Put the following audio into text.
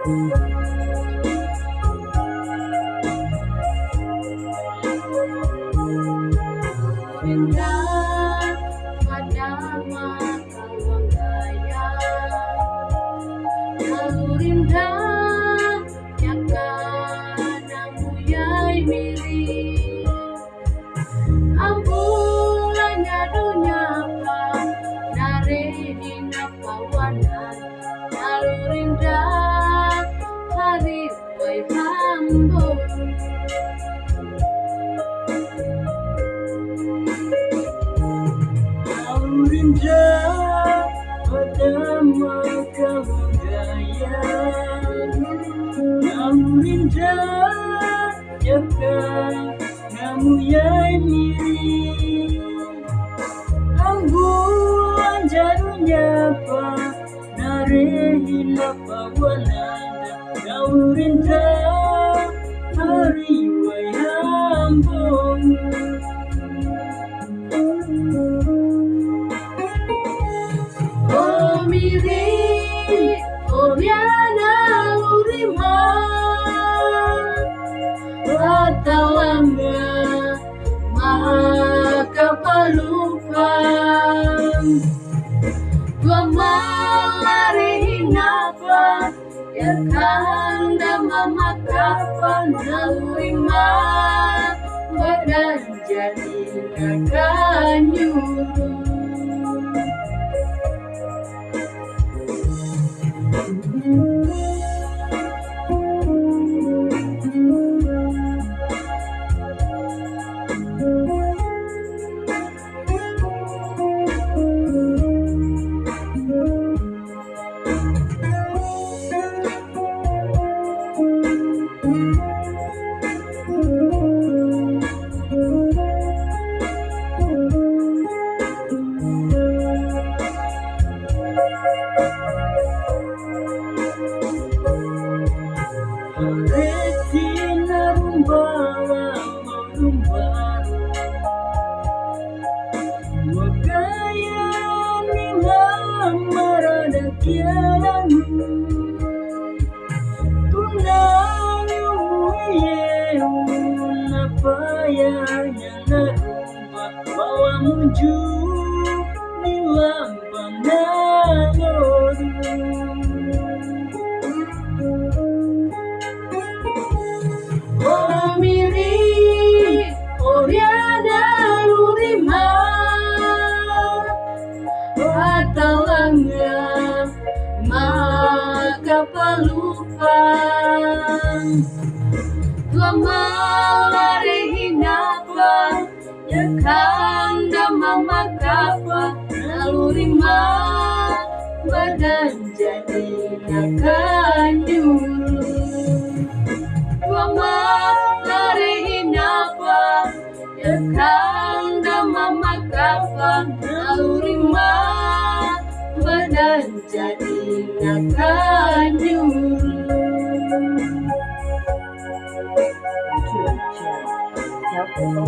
Indah pada mata gaya, lalu indah yakana muyai miri, ambulanya dunia pa nare hina pawanan, lalu indah hari wai hambo. Indah pada mata gaya, namun indah jaka namu yai miri, ambulan jarunya pa narehina pawananda, namun indah hari wai hambong. Oh miri, oh biana urima, Patalanga maka palupan, tua malari hinapa, ya kanda mama kapan urima, badan jadi nakanyuru. Retina rumbawa morumbaru, wakaya ni marada kialangu, tunanyo muye unapayanya narumba, bawa muju ni lambang naloru. Oh miri, oh riana urima, Patalanga maka palupan, tua malari hinapa, ya kanda mama kapa, nalurima, badan jadi nakanyuru. Malari hinapa, ya kanda mama kapan nalurima, badan jadi nakanyuru. Chuyện trẻ kéo